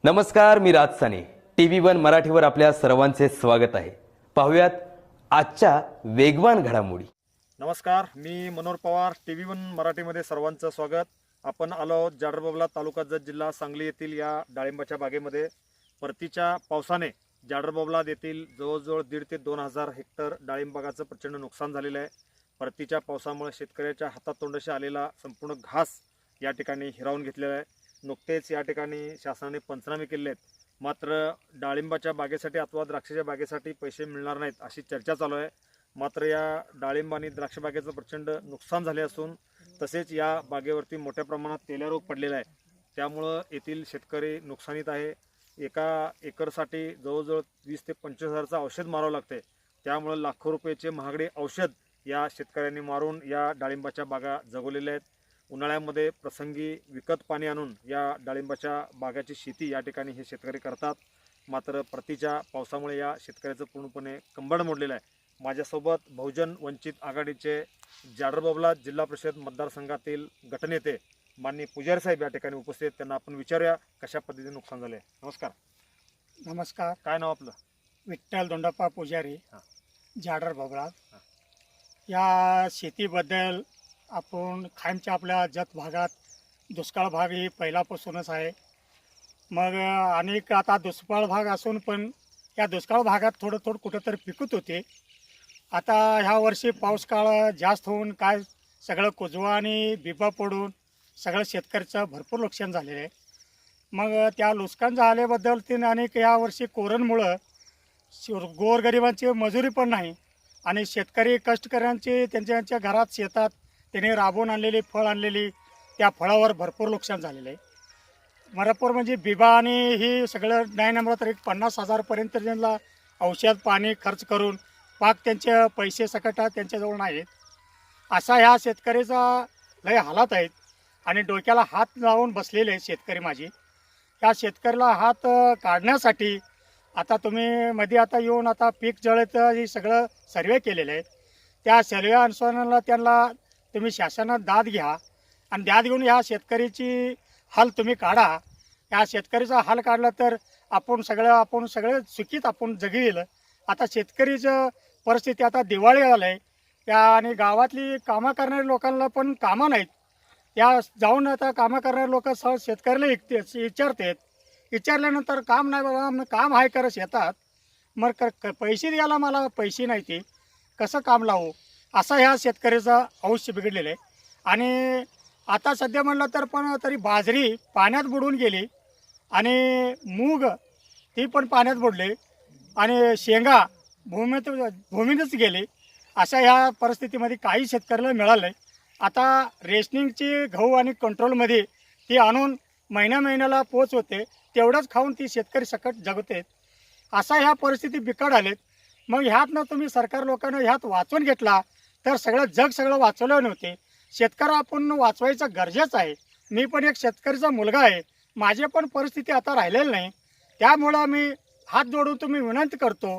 नमस्कार, मी राज साने. TV1 मराठीवर आपल्या सर्वांचे स्वागत आहे. पाहुयात आजच्या वेगवान घडामोडी. नमस्कार, मी मनोहर पवार. TV1 मराठीमध्ये सर्वांचं स्वागत. आपण आलो आहोत जाडरबाबला, तालुका जत, जिल्हा सांगली येथील या डाळिंबाच्या बागेमध्ये. परतीच्या पावसाने जाडरबाबला येथील जवळजवळ 1,500 ते 2,000 हेक्टर डाळिंब बागाचं प्रचंड नुकसान झालेलं आहे. परतीच्या पावसामुळे शेतकऱ्याच्या हातातोंडाशी आलेला संपूर्ण घास या ठिकाणी हिरावून घेतलेला आहे. नुकतेच या ठिकाणी शासनाने पंचनामे केले आहेत. मात्र डाळिंबाच्या बागेसाठी अथवा द्राक्षाच्या बागेसाठी पैसे मिळणार नाहीत अशी चर्चा चालू आहे. मात्र या डाळिंब आणि द्राक्ष बागेचं प्रचंड नुकसान झाले असून तसेच या बागेवरती मोठ्या प्रमाणात तेल्या रोग पडलेला आहे. त्यामुळं येथील शेतकरी नुकसानीत आहे. एका एकरसाठी जवळजवळ 20,000 ते 25,000चं औषध मारावं लागते. त्यामुळं लाखो रुपयाचे महागडे औषध या शेतकऱ्यांनी मारून या डाळिंबाच्या बागा जगवलेल्या आहेत. उन्हाळ्यामध्ये प्रसंगी विकत पाणी आणून या डाळिंबाच्या बागाची शेती या ठिकाणी हे शेतकरी करतात. मात्र परतीच्या पावसामुळे या शेतकऱ्याचं पूर्णपणे कंबरड मोडलेलं आहे. माझ्यासोबत बहुजन वंचित आघाडीचे जाडरबाबला जिल्हा परिषद मतदारसंघातील गटनेते माननीय पुजारी साहेब या ठिकाणी उपस्थित आहेत. त्यांना आपण विचारूया कशा पद्धतीने नुकसान झाले. नमस्कार. नमस्कार. काय नाव आपलं? विठ्ठल दोंडप्पा पुजारी, हां. जाडरबाबला. या शेतीबद्दल आपण कायमच्या आपल्या जत भागात दुष्काळ भाग ही पहिल्यापासूनच आहे. मग अनेक आता दुष्काळ भाग असून पण या दुष्काळ भागात थोडं थोडं कुठंतरी पिकत होते. आता ह्या वर्षी पाऊस काळ जास्त होऊन काय सगळं कुजवा आणि बिबा पडून सगळं शेतकऱ्याचं भरपूर नुकसान झालेलं आहे. मग त्या नुकसान झाल्याबद्दल तीन अनेक यावर्षी कोरोनामुळं गोरगरिबांची मजुरी पण नाही आणि शेतकरी कष्टकऱ्यांची त्यांच्या घरात शेतात त्याने राबवून आणलेली फळ आणलेली त्या फळावर भरपूर नुकसान झालेलं आहे. भरपूर म्हणजे बिबा आणि ही सगळं नाही नंबर तर 50,000पर्यंत त्यांना औषध पाणी खर्च करून पाक त्यांचे पैसे सकट त्यांच्याजवळ नाहीत. असा ह्या शेतकरीचा लय हालात आहेत आणि डोक्याला हात लावून बसलेले आहेत शेतकरी माझी. ह्या शेतकऱ्याला हात काढण्यासाठी आता तुम्ही मध्ये आता येऊन आता पीक जळतं हे सगळं सर्वे केलेले आहेत. त्या सर्वे अनुसाराला त्यांना तुम्ही शासनात दाद घ्या आणि दाद घेऊन ह्या शेतकरीची हाल तुम्ही काढा. ह्या शेतकरीचा हाल काढला तर आपण सगळे सुखीत आपण जगेल. आता शेतकरीचं परिस्थिती आता दिवाळी आलं आहे त्या आणि गावातली कामं करणाऱ्या लोकांना पण कामं नाहीत. त्या जाऊन आता कामं करणारे लोक शेतकऱ्याला विचारतात. विचारल्यानंतर काम नाही बाबा, काम आहे करत येतात मग पैसे द्यायला मला पैसे नाही ते कसं काम लावू असा ह्या शेतकऱ्याचा आयुष्य बिघडलेलं आहे. आणि आता सध्या म्हणलं तर पण तरी बाजरी पाण्यात बुडून गेली आणि मूग ती पण पाण्यात बुडले आणि शेंगा भूमीतच गेले. अशा ह्या परिस्थितीमध्ये काही शेतकऱ्याला मिळालं आहे. आता रेशनिंगची गहू आणि कंट्रोलमध्ये ती आणून महिन्याला पोच होते तेवढंच खाऊन ती शेतकरी सकट जगते. असा ह्या परिस्थिती बिकट आलेत. मग ह्यातनं तुम्ही सरकार लोकांना ह्यात वाचवून घेतला तर सगळं वाचवलं नव्हते. शेतकरी आपण वाचवायचं गरजेचं आहे. मी पण एक शेतकरीचा मुलगा आहे. माझी पण परिस्थिती आता राहिलेली नाही. त्यामुळं मी हात जोडून तुम्ही विनंती करतो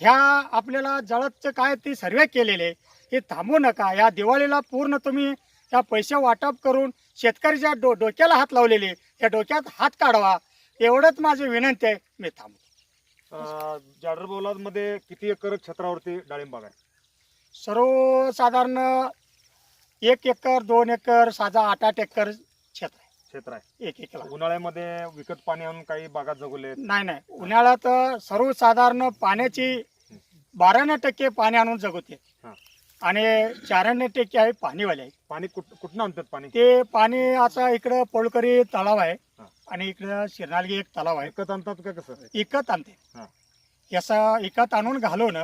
ह्या आपल्याला जळतचं काय ती सर्वे केलेले हे थांबवू नका. या दिवाळीला पूर्ण तुम्ही त्या पैसे वाटप करून शेतकरीच्या डोक्याला हात लावलेले या डोक्यात हात काढवा एवढंच माझी विनंती आहे. मी थांबतो. जाडरबाबलामध्ये किती एकर क्षेत्रावरती डाळिंब बाग आहे? सर्वसाधारण 1 एकर 2 एकर साधा 8 एकर क्षेत्र आहे. 1 एकर. उन्हाळ्यामध्ये विकत पाणी आणून काही बागात जगवले? नाही उन्हाळ्यात सर्वसाधारण पाण्याची 12% पाणी आणून जगवते हां. आणि 4% आहे पाणीवाले. पाणी कुठनं आणतात पाणी? ते पाणी आता इकडं पोळकरी तलाव आहे हां. आणि इकडं शिरनालगी एक तलाव आहे. विकत आणतात का कसं? इकत आणते. हां. याचा इकत आणून घालून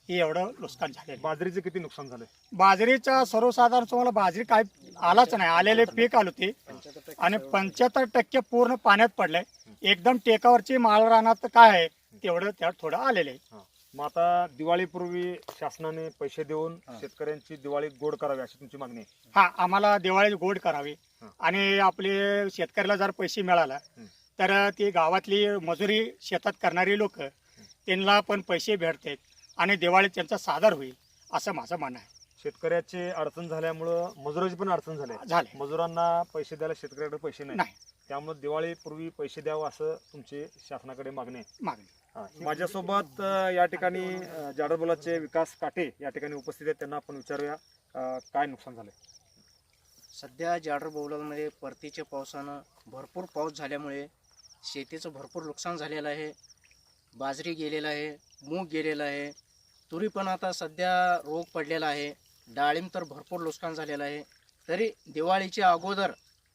हे एवढं नुकसान झाले. बाजरीचे किती नुकसान झाले? बाजरीचा सर्वसाधारण तुम्हाला बाजरी काय आलाच नाही. आलेले पीक आले होते आणि 75% पूर्ण पाण्यात पडले. एकदम टेकावरची माळ रानात काय आहे तेवढं त्यात थोडं आलेलं आहे. मग आता दिवाळीपूर्वी शासनाने पैसे देऊन शेतकऱ्यांची दिवाळी गोड करावी अशी तुमची मागणी आहे? हा, आम्हाला दिवाळी गोड करावी हां. आणि आपले शेतकऱ्याला जर पैसे मिळाला तर ती गावातली मजुरी शेतात करणारी लोक त्यांना पण पैसे भेटतात आणि दिवाळी त्यांचा सादर होईल असं माझं म्हणणं आहे. शेतकऱ्याची अडचण झाल्यामुळं मजुराची पण अडचण झाली. झाले मजुरांना पैसे द्यायला शेतकऱ्याकडे पैसे नाही. त्यामुळे दिवाळीपूर्वी पैसे द्यावं असं तुमची शासनाकडे मागणी आहे. मागणी. माझ्यासोबत या ठिकाणी जाडरबोलाचे विकास काटे या ठिकाणी उपस्थित आहेत. त्यांना आपण विचारूया काय नुकसान झालंय. सध्या जाडरबोलामध्ये परतीच्या पावसानं भरपूर पाऊस झाल्यामुळे शेतीचं भरपूर नुकसान झालेलं आहे. बाजरी गेलेलं आहे, मूग गेलेलं आहे, तुरी पण आता सध्या रोग पडलेला आहे, डाळिंब तर भरपूर नुकसान झालेलं आहे. तरी दिवाळीच्या अगोदर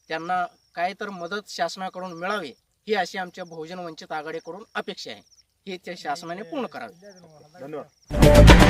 त्यांना काय तर मदत शासनाकडून मिळावी ही अशी आमच्या बहुजन वंचित आघाडीकडून अपेक्षा आहे. ही त्या शासनाने पूर्ण करावी. धन्यवाद.